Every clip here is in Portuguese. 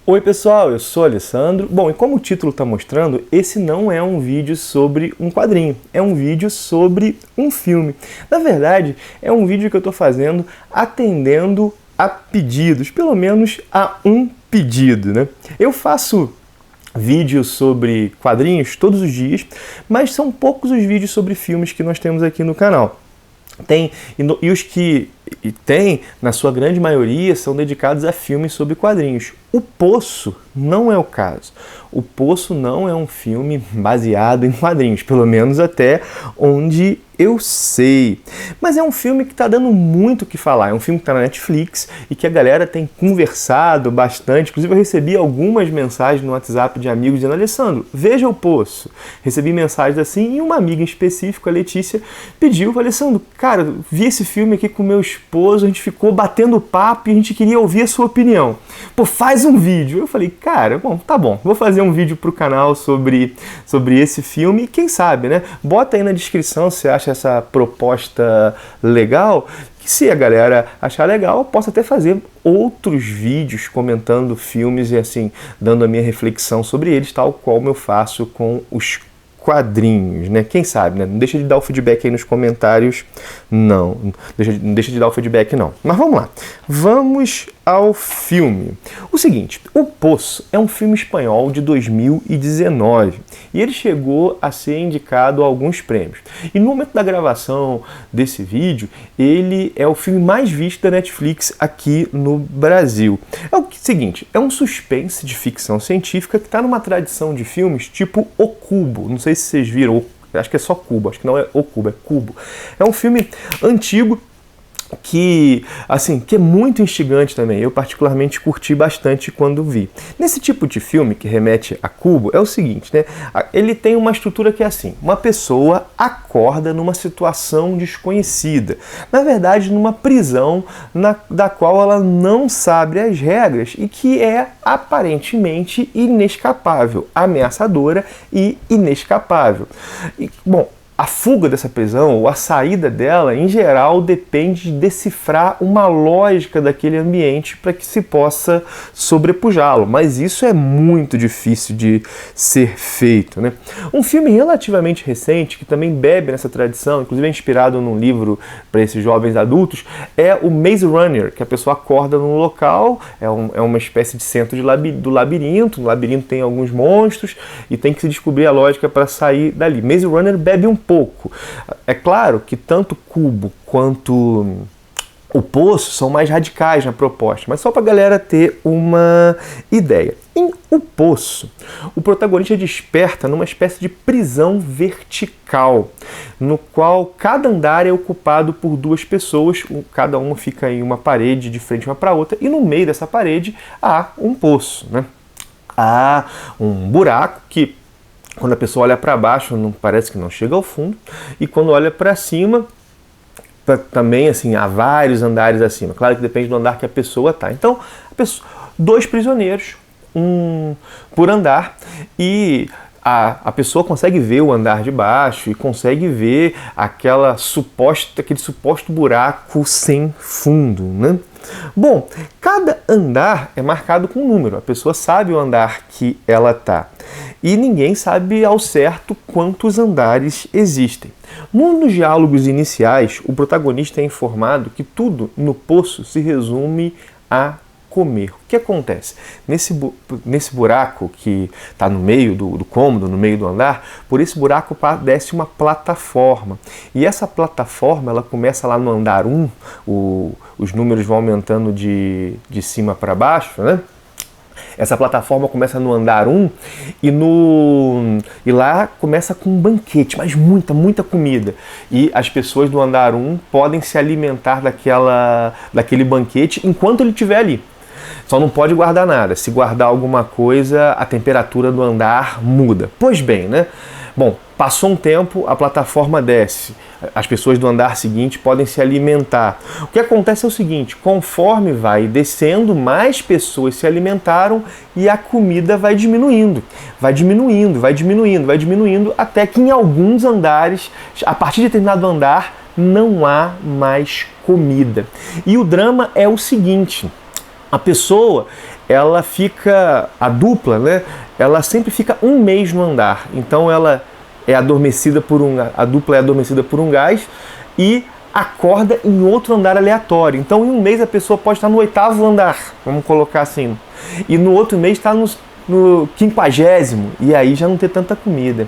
Oi pessoal, eu sou o Alessandro. Bom, e como o título está mostrando, esse não é um vídeo sobre um quadrinho, é um vídeo sobre um filme. Na verdade, é um vídeo que eu estou fazendo atendendo a pedidos, pelo menos a um pedido, né? Eu faço vídeos sobre quadrinhos todos os dias, mas são poucos os vídeos sobre filmes que nós temos aqui no canal. E os que tem, na sua grande maioria, são dedicados a filmes sobre quadrinhos. O Poço não é o caso. O Poço não é um filme baseado em quadrinhos, pelo menos até onde eu sei. Mas é um filme que está dando muito o que falar. É um filme que está na Netflix e que a galera tem conversado bastante. Inclusive eu recebi algumas mensagens no WhatsApp de amigos dizendo: Alessandro, veja o Poço. Recebi mensagens assim e uma amiga em específico, a Letícia, pediu: Alessandro, cara, vi esse filme aqui com meu esposo, a gente ficou batendo papo e a gente queria ouvir a sua opinião. Pô, faz um vídeo. Eu falei: cara, bom, tá bom, vou fazer um vídeo pro canal sobre esse filme e quem sabe, né? Bota aí na descrição se acha essa proposta legal, que se a galera achar legal, eu posso até fazer outros vídeos comentando filmes e assim, dando a minha reflexão sobre eles, tal qual eu faço com os quadrinhos, né? Quem sabe, né? Não deixa de dar o feedback aí nos comentários, não deixa de dar o feedback não. Mas vamos lá, vamos ao filme. O seguinte, O Poço é um filme espanhol de 2019 e ele chegou a ser indicado a alguns prêmios. E no momento da gravação desse vídeo, ele é o filme mais visto da Netflix aqui no Brasil. É o seguinte, é um suspense de ficção científica que está numa tradição de filmes tipo O Cubo. Não sei se vocês viram, acho que é só Cubo, acho que não é O Cubo, é Cubo. É um filme antigo que é muito instigante também. Eu particularmente curti bastante quando vi. Nesse tipo de filme que remete a Cubo, é o seguinte, né? Ele tem uma estrutura que é assim: uma pessoa acorda numa situação desconhecida, na verdade numa prisão da qual ela não sabe as regras e que é aparentemente inescapável, ameaçadora e inescapável. Bom, a fuga dessa prisão, ou a saída dela, em geral, depende de decifrar uma lógica daquele ambiente para que se possa sobrepujá-lo. Mas isso é muito difícil de ser feito, né? Um filme relativamente recente, que também bebe nessa tradição, inclusive é inspirado num livro para esses jovens adultos, é o Maze Runner, que a pessoa acorda num local, é uma espécie de centro do labirinto. No labirinto tem alguns monstros e tem que se descobrir a lógica para sair dali. Maze Runner bebe um pouco. É claro que tanto Cubo quanto O Poço são mais radicais na proposta, mas só para a galera ter uma ideia. Em O Poço, o protagonista desperta numa espécie de prisão vertical, no qual cada andar é ocupado por duas pessoas, cada uma fica em uma parede de frente uma para a outra, e no meio dessa parede há um poço, né? Há um buraco que, quando a pessoa olha para baixo, não parece que não chega ao fundo, e quando olha para cima, também assim, há vários andares acima. Claro que depende do andar que a pessoa está. Então, dois prisioneiros, um por andar, e a pessoa consegue ver o andar de baixo e consegue ver aquele suposto buraco sem fundo, né? Bom, cada andar é marcado com um número. A pessoa sabe o andar que ela está. E ninguém sabe ao certo quantos andares existem. Nos diálogos iniciais, o protagonista é informado que tudo no poço se resume a comer. O que acontece? Nesse buraco que está no meio do cômodo, no meio do andar, por esse buraco desce uma plataforma. E essa plataforma, ela começa lá no andar 1, os números vão aumentando de cima para baixo, né? Essa plataforma começa no andar 1 e lá começa com um banquete, mas muita comida. E as pessoas do andar 1 podem se alimentar daquele banquete enquanto ele estiver ali. Só não pode guardar nada. Se guardar alguma coisa, a temperatura do andar muda. Pois bem, né? Bom, passou um tempo, a plataforma desce. As pessoas do andar seguinte podem se alimentar. O que acontece é o seguinte: conforme vai descendo, mais pessoas se alimentaram e a comida vai diminuindo, até que em alguns andares, a partir de determinado andar, não há mais comida. E o drama é o seguinte: a pessoa, a dupla, né? Ela sempre fica um mês no andar. Então ela é adormecida a dupla é adormecida por um gás e acorda em outro andar aleatório. Então em um mês a pessoa pode estar no 8º andar, vamos colocar assim. E no outro mês está no 50º, e aí já não ter tanta comida.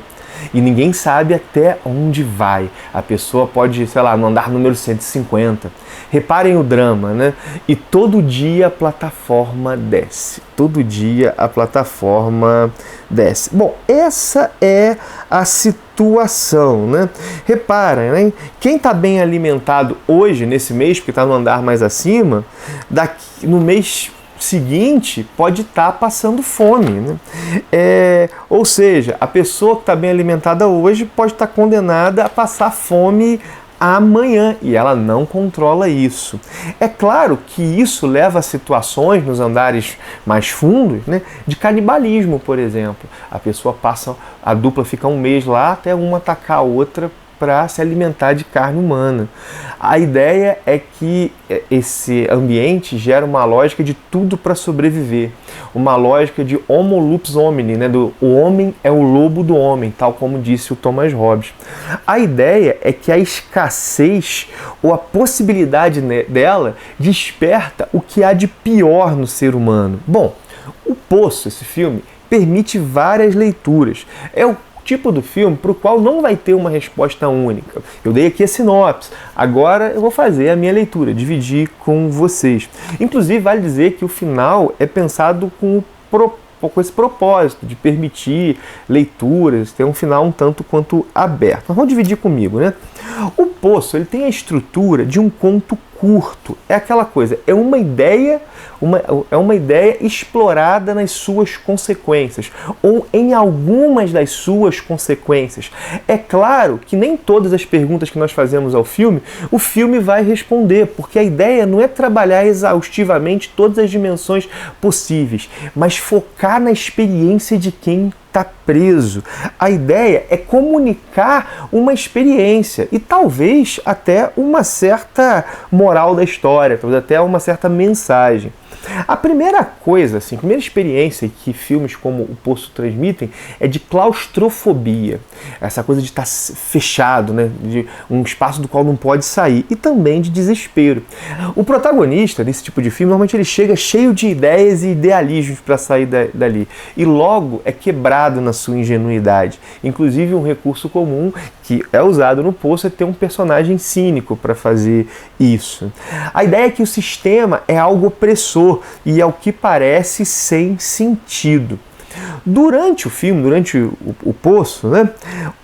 E ninguém sabe até onde vai. A pessoa pode, sei lá, no andar número 150. Reparem o drama, né? E todo dia a plataforma desce. Todo dia a plataforma desce. Bom, essa é a situação, né? Reparem, né? Quem está bem alimentado hoje, nesse mês, porque está no andar mais acima, no mês seguinte pode estar passando fome, né? Ou seja, a pessoa que está bem alimentada hoje pode estar condenada a passar fome amanhã e ela não controla isso. É claro que isso leva a situações nos andares mais fundos, né, de canibalismo, por exemplo. A dupla fica um mês lá até uma atacar a outra para se alimentar de carne humana. A ideia é que esse ambiente gera uma lógica de tudo para sobreviver, uma lógica de homo lupus homini, né? O homem é o lobo do homem, tal como disse o Thomas Hobbes. A ideia é que a escassez ou a possibilidade dela desperta o que há de pior no ser humano. Bom, O Poço, esse filme, permite várias leituras. É o tipo do filme para o qual não vai ter uma resposta única. Eu dei aqui a sinopse, agora eu vou fazer a minha leitura, dividir com vocês. Inclusive, vale dizer que o final é pensado com esse propósito de permitir leituras, ter um final um tanto quanto aberto. Mas vamos dividir comigo, né? O Poço, ele tem a estrutura de um conto curto. É aquela coisa, é uma ideia explorada nas suas consequências, ou em algumas das suas consequências. É claro que nem todas as perguntas que nós fazemos ao filme, o filme vai responder, porque a ideia não é trabalhar exaustivamente todas as dimensões possíveis, mas focar na experiência de quem está preso. A ideia é comunicar uma experiência e talvez até uma certa moral da história, talvez até uma certa mensagem. A primeira coisa, assim, a primeira experiência que filmes como O Poço transmitem é de claustrofobia. Essa coisa de estar fechado, né? De um espaço do qual não pode sair. E também de desespero. O protagonista desse tipo de filme, normalmente ele chega cheio de ideias e idealismos para sair dali. E logo é quebrado na sua ingenuidade. Inclusive, um recurso comum que é usado no Poço é ter um personagem cínico para fazer isso. A ideia é que o sistema é algo opressor e, ao que parece, sem sentido. Durante o filme, durante o Poço, né,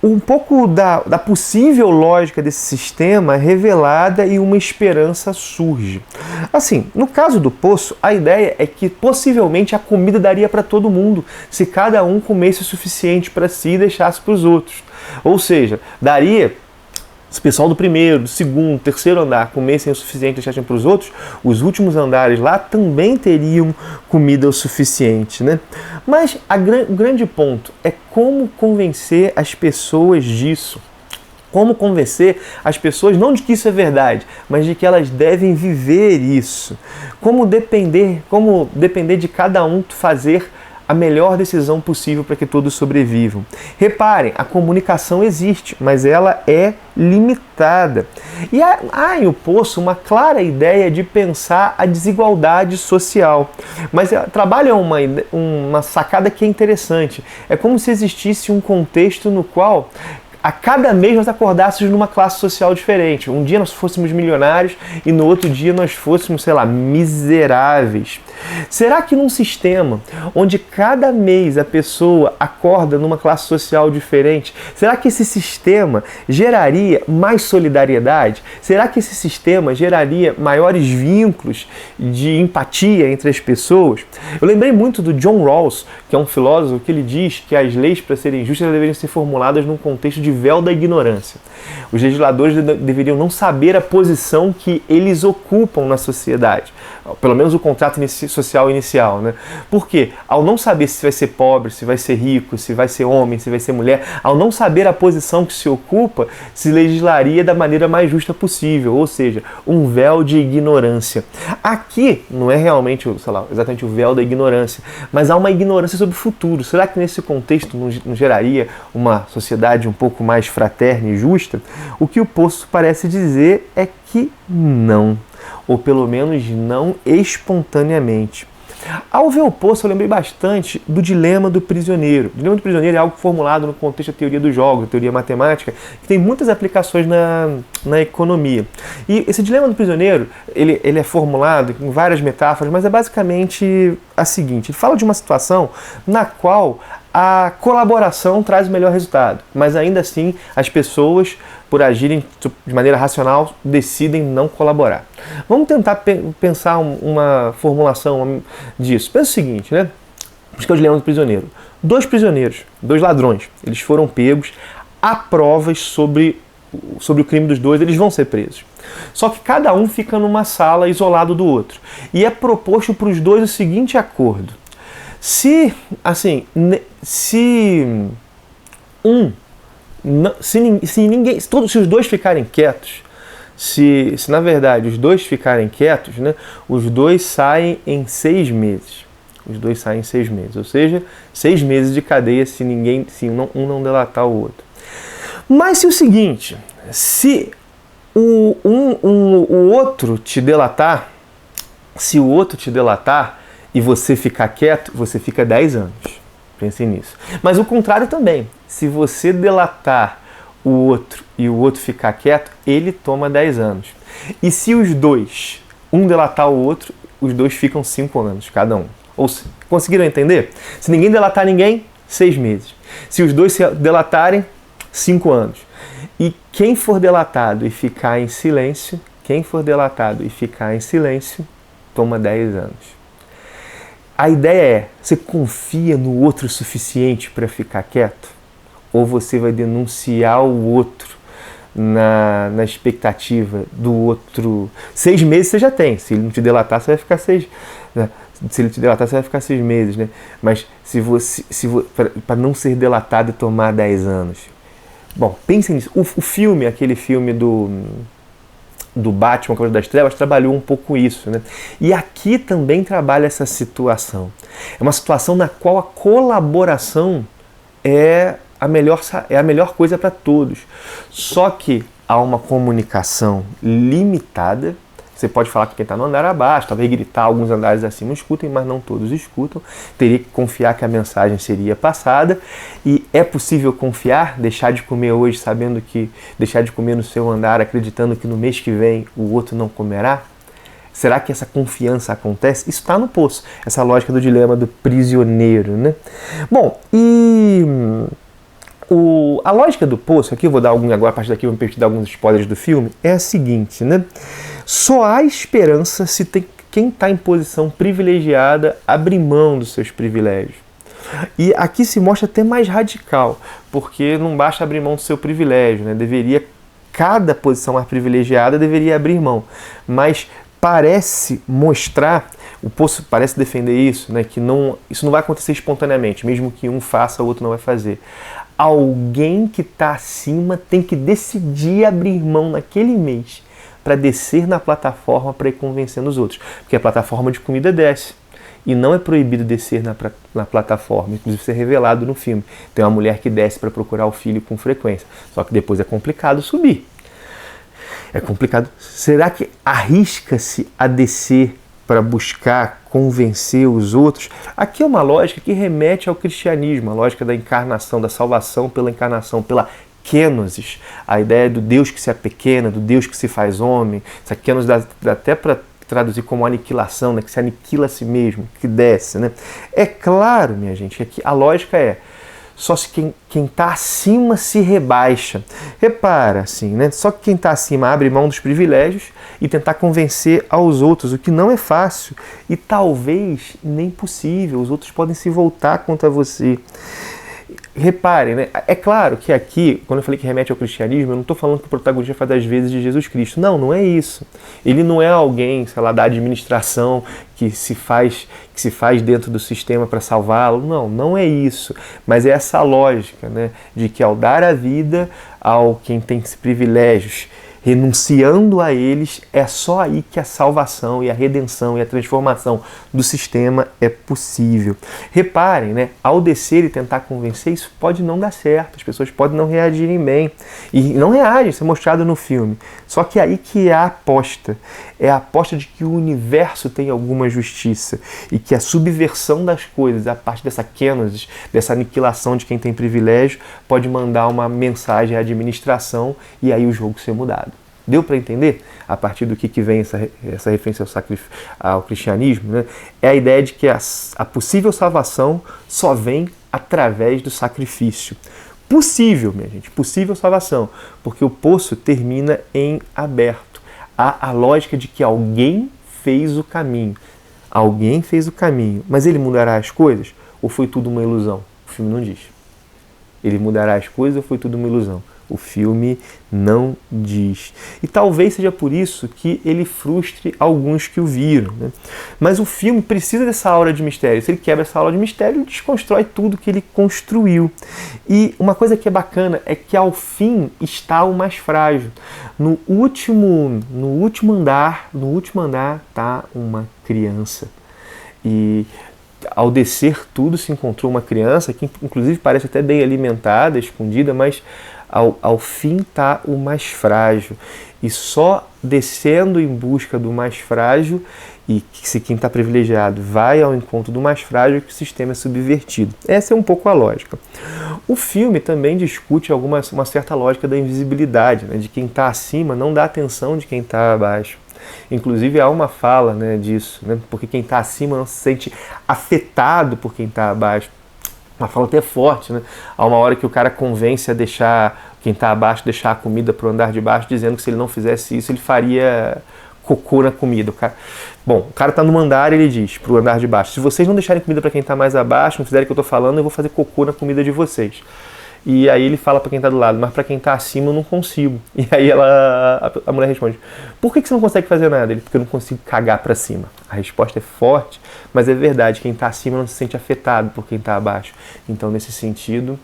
um pouco da possível lógica desse sistema é revelada e uma esperança surge. Assim, no caso do Poço, a ideia é que possivelmente a comida daria para todo mundo se cada um comesse o suficiente para si e deixasse para os outros. Ou seja, daria, se o pessoal do primeiro, do segundo, terceiro andar comessem o suficiente e deixassem para os outros, os últimos andares lá também teriam comida o suficiente, né? Mas o grande ponto é como convencer as pessoas disso. Como convencer as pessoas, não de que isso é verdade, mas de que elas devem viver isso. Como depender de cada um fazer a melhor decisão possível para que todos sobrevivam. Reparem, a comunicação existe, mas ela é limitada. E há em O Poço uma clara ideia de pensar a desigualdade social. Mas trabalha uma sacada que é interessante. É como se existisse um contexto no qual a cada mês nós acordássemos numa classe social diferente. Um dia nós fôssemos milionários e no outro dia nós fôssemos, sei lá, miseráveis. Será que num sistema onde cada mês a pessoa acorda numa classe social diferente, será que esse sistema geraria mais solidariedade? Será que esse sistema geraria maiores vínculos de empatia entre as pessoas? Eu lembrei muito do John Rawls, que é um filósofo, que ele diz que as leis, para serem justas, deveriam ser formuladas num contexto de de véu da ignorância. Os legisladores deveriam não saber a posição que eles ocupam na sociedade. Pelo menos o contrato social inicial, né? Porque ao não saber se vai ser pobre, se vai ser rico, se vai ser homem, se vai ser mulher, ao não saber a posição que se ocupa, se legislaria da maneira mais justa possível, ou seja, um véu de ignorância. Aqui não é realmente, sei lá, exatamente o véu da ignorância, mas há uma ignorância sobre o futuro. Será que nesse contexto não geraria uma sociedade um pouco mais fraterna e justa? O que o Poço parece dizer é que não, ou pelo menos não espontaneamente. Ao ver o Poço, eu lembrei bastante do dilema do prisioneiro. O dilema do prisioneiro é algo formulado no contexto da teoria dos jogos, da teoria matemática, que tem muitas aplicações na economia. E esse dilema do prisioneiro, ele é formulado em várias metáforas, mas é basicamente a seguinte: ele fala de uma situação na qual a colaboração traz o melhor resultado, mas ainda assim as pessoas, por agirem de maneira racional, decidem não colaborar. Vamos tentar pensar uma formulação disso. Pensa o seguinte, né? Isso que é o dilema do prisioneiro. Dois prisioneiros, dois ladrões, eles foram pegos, há provas sobre o crime dos dois, eles vão ser presos. Só que cada um fica numa sala isolado do outro. E é proposto para os dois o seguinte acordo: se os dois ficarem quietos, se na verdade os dois ficarem quietos, né, os dois saem em 6 meses. Os dois saem em 6 meses, ou seja, 6 meses de cadeia se um não delatar o outro. Mas se o seguinte, se o outro te delatar, e você ficar quieto, você fica 10 anos. Pensem nisso. Mas o contrário também. Se você delatar o outro e o outro ficar quieto, ele toma 10 anos. E se os dois, um delatar o outro, os dois ficam 5 anos, cada um. Conseguiram entender? Se ninguém delatar ninguém, 6 meses. Se os dois se delatarem, 5 anos. E quem for delatado e ficar em silêncio, toma 10 anos. A ideia é: você confia no outro o suficiente para ficar quieto? Ou você vai denunciar o outro na expectativa do outro? 6 meses você já tem. Se ele não te delatar, você vai ficar 6. Se ele te delatar, você vai ficar 6 meses, né? Mas para não ser delatado e tomar 10 anos. Bom, pensem nisso. O filme, aquele filme do Batman, Cavaleiro das Trevas, trabalhou um pouco isso, né? E aqui também trabalha essa situação. É uma situação na qual a colaboração é a melhor coisa para todos. Só que há uma comunicação limitada. Você pode falar que quem está no andar abaixo, talvez gritar, alguns andares acima escutem, mas não todos escutam. Teria que confiar que a mensagem seria passada. E é possível confiar, deixar de comer hoje sabendo que, deixar de comer no seu andar acreditando que no mês que vem o outro não comerá? Será que essa confiança acontece? Isso está no Poço, essa lógica do dilema do prisioneiro, né? Bom, e a lógica do Poço, aqui eu vou dar agora a partir daqui eu vou me permitir dar alguns spoilers do filme, é a seguinte, né? Só há esperança se quem está em posição privilegiada abrir mão dos seus privilégios. E aqui se mostra até mais radical, porque não basta abrir mão do seu privilégio, né? Cada posição mais privilegiada deveria abrir mão. Mas parece mostrar, o Poço parece defender isso, né? Que isso não vai acontecer espontaneamente, mesmo que um faça, o outro não vai fazer. Alguém que está acima tem que decidir abrir mão naquele mês para descer na plataforma para ir convencendo os outros. Porque a plataforma de comida desce. E não é proibido descer na plataforma, inclusive isso é revelado no filme. Tem uma mulher que desce para procurar o filho com frequência. Só que depois é complicado subir. É complicado. Será que arrisca-se a descer para buscar convencer os outros? Aqui é uma lógica que remete ao cristianismo, a lógica da encarnação, da salvação pela encarnação, pela kenosis, a ideia do Deus que se apequena, do Deus que se faz homem. Essa kenosis dá até para traduzir como aniquilação, né? Que se aniquila a si mesmo, que desce, né? É claro, minha gente, que a lógica é só se quem está acima se rebaixa. Repara, assim, né? Só que quem está acima abre mão dos privilégios e tentar convencer aos outros, o que não é fácil e talvez nem possível. Os outros podem se voltar contra você. Reparem, né? É claro que aqui, quando eu falei que remete ao cristianismo, eu não estou falando que o protagonista faz as vezes de Jesus Cristo. Não, não é isso. Ele não é alguém, sei lá, da administração que se faz dentro do sistema para salvá-lo. Não, não é isso. Mas é essa lógica, né, de que ao dar a vida ao quem tem privilégios, renunciando a eles, é só aí que a salvação e a redenção e a transformação do sistema é possível. Reparem, né, ao descer e tentar convencer, isso pode não dar certo, as pessoas podem não reagirem bem. E não reagem, isso é mostrado no filme. Só que é aí que é a aposta. É a aposta de que o universo tem alguma justiça e que a subversão das coisas, a partir dessa kenosis, dessa aniquilação de quem tem privilégio, pode mandar uma mensagem à administração e aí o jogo ser mudado. Deu para entender? A partir do que vem essa referência ao cristianismo, né? É a ideia de que a possível salvação só vem através do sacrifício. Possível, minha gente, possível salvação, porque o poço termina em aberto. Há a lógica de que alguém fez o caminho. Alguém fez o caminho, mas ele mudará as coisas? Ou foi tudo uma ilusão? O filme não diz. Ele mudará as coisas ou foi tudo uma ilusão? O filme não diz. E talvez seja por isso que ele frustre alguns que o viram, né? Mas o filme precisa dessa aura de mistério. Se ele quebra essa aura de mistério, ele desconstrói tudo que ele construiu. E uma coisa que é bacana é que ao fim está o mais frágil. No último andar está uma criança. E ao descer tudo se encontrou uma criança que inclusive parece até bem alimentada, escondida, mas ao fim está o mais frágil. E só descendo em busca do mais frágil, e se quem está privilegiado vai ao encontro do mais frágil, que o sistema é subvertido. Essa é um pouco a lógica. O filme também discute uma certa lógica da invisibilidade, né? De quem está acima não dá atenção de quem está abaixo. Inclusive há uma fala, né, disso, né? Porque quem está acima não se sente afetado por quem está abaixo. Uma fala até forte, né? Há uma hora que o cara convence a deixar quem está abaixo, deixar a comida para o andar de baixo, dizendo que se ele não fizesse isso, ele faria cocô na comida. O cara está no andar e ele diz para o andar de baixo: se vocês não deixarem comida para quem está mais abaixo, não fizerem o que eu estou falando, eu vou fazer cocô na comida de vocês. E aí ele fala para quem está do lado: mas para quem está acima eu não consigo. E aí a mulher responde: por que você não consegue fazer nada? Ele: porque eu não consigo cagar para cima. A resposta é forte, mas é verdade, quem está acima não se sente afetado por quem está abaixo. Então, nesse sentido,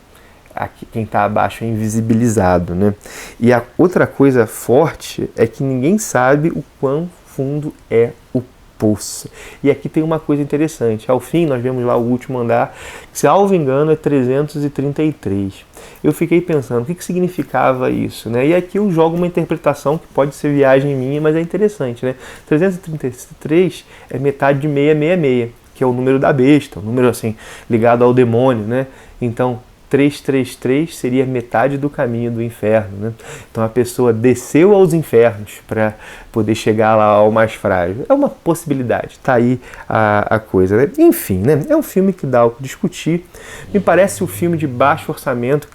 quem está abaixo é invisibilizado, né? E a outra coisa forte é que ninguém sabe o quão fundo é o poço. E aqui tem uma coisa interessante. Ao fim, nós vemos lá o último andar, que, salvo engano, é 333. Eu fiquei pensando, o que significava isso, né? E aqui eu jogo uma interpretação que pode ser viagem minha, mas é interessante, né? 333 é metade de 666, que é o número da besta, um número assim, ligado ao demônio, né? Então, 333 seria metade do caminho do inferno, né? Então a pessoa desceu aos infernos para poder chegar lá ao mais frágil. É uma possibilidade, está aí a coisa, né? Enfim, né? É um filme que dá o que discutir. Me parece um filme de baixo orçamento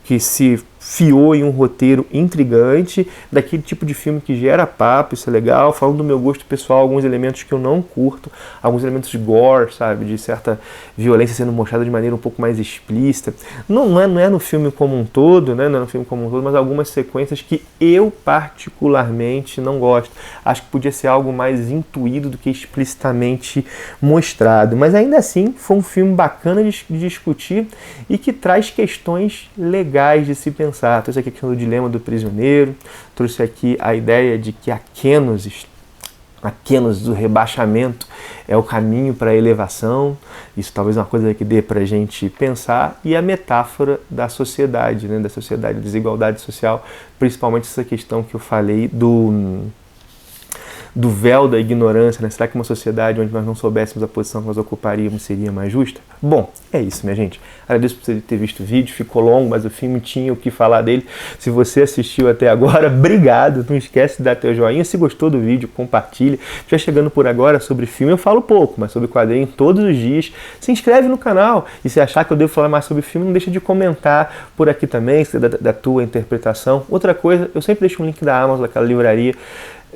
que se fiou em um roteiro intrigante, daquele tipo de filme que gera papo, isso é legal. Falando do meu gosto pessoal, alguns elementos que eu não curto, alguns elementos de gore, sabe, de certa violência sendo mostrada de maneira um pouco mais explícita. Não é no filme como um todo, né? Não é no filme como um todo, mas algumas sequências que eu particularmente não gosto. Acho que podia ser algo mais intuído do que explicitamente mostrado. Mas ainda assim, foi um filme bacana de discutir e que traz questões legais de se pensar. Trouxe aqui a questão do dilema do prisioneiro, trouxe aqui a ideia de que a kenosis do rebaixamento é o caminho para a elevação. Isso talvez é uma coisa que dê para a gente pensar. E a metáfora da sociedade, né? Da sociedade, da desigualdade social, principalmente essa questão que eu falei do véu da ignorância, né? Será que uma sociedade onde nós não soubéssemos a posição que nós ocuparíamos seria mais justa? Bom, é isso, minha gente. Agradeço por você ter visto o vídeo, ficou longo, mas o filme tinha o que falar dele. Se você assistiu até agora, obrigado. Não esquece de dar teu joinha. Se gostou do vídeo, compartilha. Já chegando por agora sobre filme, eu falo pouco, mas sobre quadrinho todos os dias. Se inscreve no canal. E se achar que eu devo falar mais sobre filme, não deixa de comentar por aqui também, da tua interpretação. Outra coisa, eu sempre deixo um link da Amazon, daquela livraria,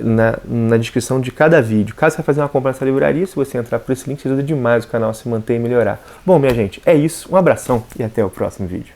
na descrição de cada vídeo. Caso você vai fazer uma compra nessa livraria, se você entrar por esse link, ajuda demais o canal a se manter e melhorar. Bom, minha gente, é isso. Um abração e até o próximo vídeo.